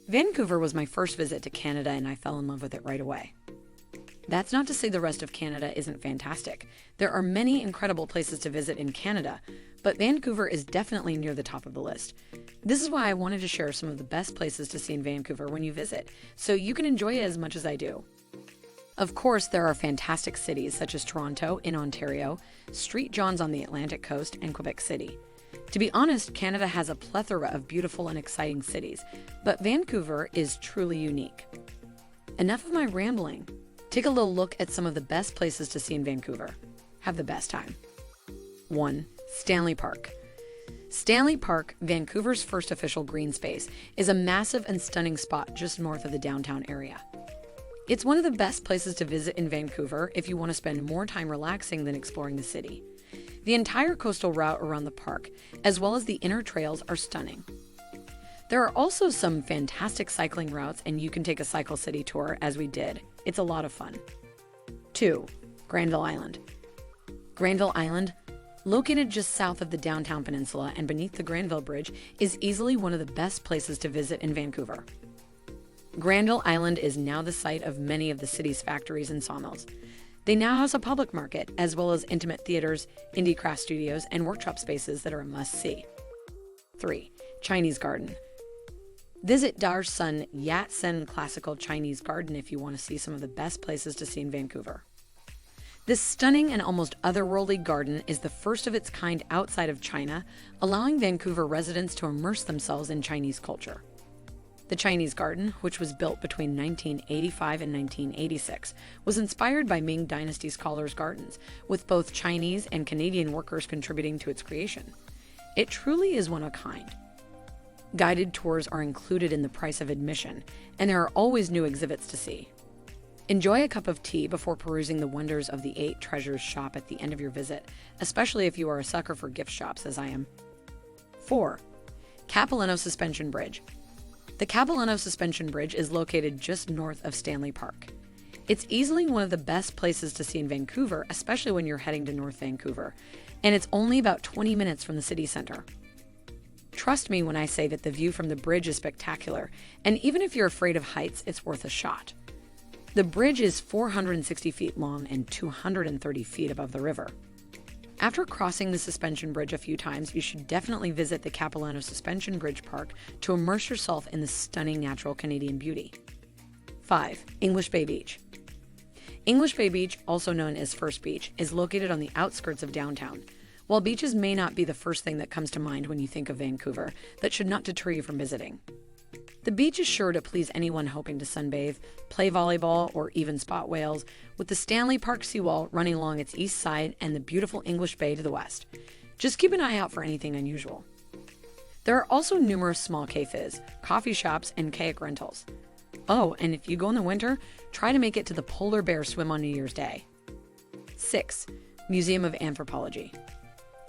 Vancouver was my first visit to Canada and I fell in love with it right away. That's not to say the rest of Canada isn't fantastic. There are many incredible places to visit in Canada, but Vancouver is definitely near the top of the list. This is why I wanted to share some of the best places to see in Vancouver when you visit, so you can enjoy it as much as I do. Of course, there are fantastic cities such as Toronto in Ontario, St. John's on the Atlantic coast, and Quebec City. To be honest, Canada has a plethora of beautiful and exciting cities, but Vancouver is truly unique. Enough of my rambling. Take a little look at some of the best places to see in Vancouver. Have the best time. 1. Stanley Park. Stanley Park, Vancouver's first official green space, is a massive and stunning spot just north of the downtown area. It's one of the best places to visit in Vancouver if you want to spend more time relaxing than exploring the city. The entire coastal route around the park, as well as the inner trails, are stunning. There are also some fantastic cycling routes, and you can take a Cycle City tour, as we did. It's a lot of fun. 2. Granville Island. Granville Island, located just south of the downtown peninsula and beneath the Granville Bridge, is easily one of the best places to visit in Vancouver. Granville Island is now the site of many of the city's factories and sawmills. They now house a public market, as well as intimate theaters, indie craft studios, and workshop spaces that are a must-see. 3. Chinese Garden. Visit Dar Sun Yat Sen Classical Chinese Garden if you want to see some of the best places to see in Vancouver. This stunning and almost otherworldly garden is the first of its kind outside of China, allowing Vancouver residents to immerse themselves in Chinese culture. The Chinese Garden, which was built between 1985 and 1986, was inspired by Ming Dynasty scholars' gardens, with both Chinese and Canadian workers contributing to its creation. It truly is one of a kind. Guided tours are included in the price of admission, and there are always new exhibits to see. Enjoy a cup of tea before perusing the wonders of the 8 Treasures shop at the end of your visit, especially if you are a sucker for gift shops as I am. 4. Capilano Suspension Bridge. The Capilano Suspension Bridge is located just north of Stanley Park. It's easily one of the best places to see in Vancouver, especially when you're heading to North Vancouver, and it's only about 20 minutes from the city center. Trust me when I say that the view from the bridge is spectacular, and even if you're afraid of heights, it's worth a shot. The bridge is 460 feet long and 230 feet above the river. After crossing the suspension bridge a few times, you should definitely visit the Capilano Suspension Bridge Park to immerse yourself in the stunning natural Canadian beauty. 5. English Bay Beach. English Bay Beach, also known as First Beach, is located on the outskirts of downtown. While beaches may not be the first thing that comes to mind when you think of Vancouver, that should not deter you from visiting. The beach is sure to please anyone hoping to sunbathe, play volleyball, or even spot whales, with the Stanley Park seawall running along its east side and the beautiful English Bay to the west. Just keep an eye out for anything unusual. There are also numerous small cafes, coffee shops, and kayak rentals. Oh, and if you go in the winter, try to make it to the polar bear swim on New Year's Day. 6. Museum of Anthropology.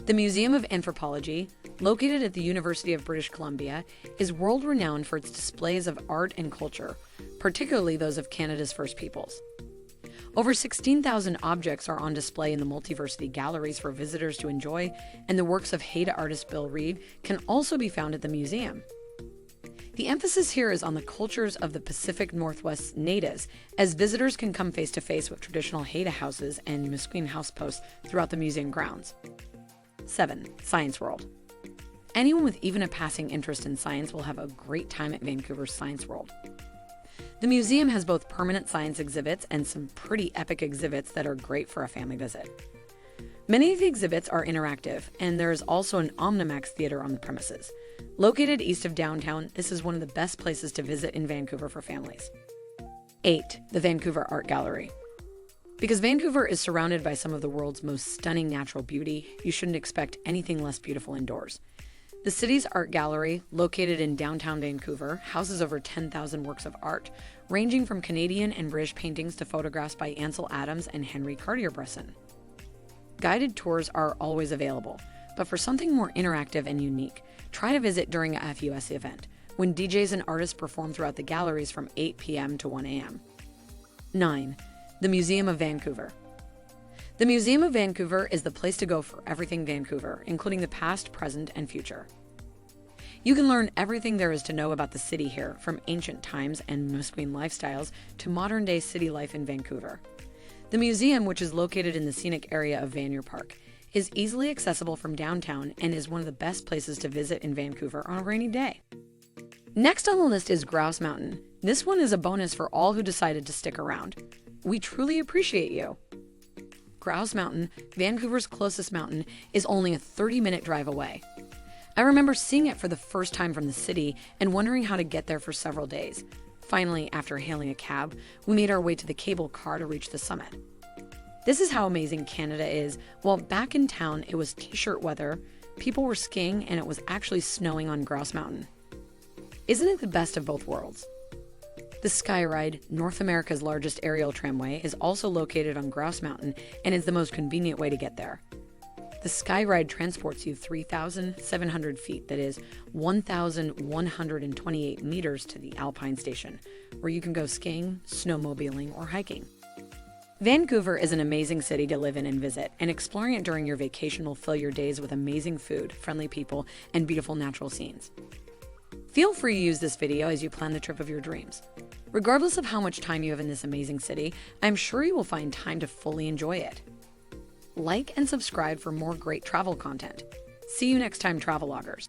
The Museum of Anthropology, located at the University of British Columbia, is world-renowned for its displays of art and culture, particularly those of Canada's First Peoples. Over 16,000 objects are on display in the multiversity galleries for visitors to enjoy, and the works of Haida artist Bill Reed can also be found at the museum. The emphasis here is on the cultures of the Pacific Northwest natives, as visitors can come face-to-face with traditional Haida houses and Musqueam house posts throughout the museum grounds. 7. Science World. Anyone with even a passing interest in science will have a great time at Vancouver's Science World. The museum has both permanent science exhibits and some pretty epic exhibits that are great for a family visit. Many of the exhibits are interactive, and there is also an Omnimax theater on the premises. Located east of downtown, this is one of the best places to visit in Vancouver for families. 8. The Vancouver Art Gallery. Because Vancouver is surrounded by some of the world's most stunning natural beauty, you shouldn't expect anything less beautiful indoors. The city's art gallery, located in downtown Vancouver, houses over 10,000 works of art, ranging from Canadian and British paintings to photographs by Ansel Adams and Henry Cartier-Bresson. Guided tours are always available, but for something more interactive and unique, try to visit during a FUS event, when DJs and artists perform throughout the galleries from 8 p.m. to 1 a.m. 9. The Museum of Vancouver. The Museum of Vancouver is the place to go for everything Vancouver, including the past, present, and future. You can learn everything there is to know about the city here, from ancient times and Musqueam lifestyles to modern-day city life in Vancouver. The museum, which is located in the scenic area of Vancouver Park, is easily accessible from downtown and is one of the best places to visit in Vancouver on a rainy day. Next on the list is Grouse Mountain. This one is a bonus for all who decided to stick around. We truly appreciate you. Grouse Mountain, Vancouver's closest mountain, is only a 30-minute drive away. I remember seeing it for the first time from the city and wondering how to get there for several days. Finally, after hailing a cab, we made our way to the cable car to reach the summit. This is how amazing Canada is. While back in town, it was t-shirt weather, people were skiing, and it was actually snowing on Grouse Mountain. Isn't it the best of both worlds? The Skyride, North America's largest aerial tramway, is also located on Grouse Mountain and is the most convenient way to get there. The Skyride transports you 3,700 feet, that is 1,128 meters, to the Alpine Station, where you can go skiing, snowmobiling, or hiking. Vancouver is an amazing city to live in and visit, and exploring it during your vacation will fill your days with amazing food, friendly people, and beautiful natural scenes. Feel free to use this video as you plan the trip of your dreams. Regardless of how much time you have in this amazing city, I'm sure you will find time to fully enjoy it. Like and subscribe for more great travel content. See you next time, traveloggers.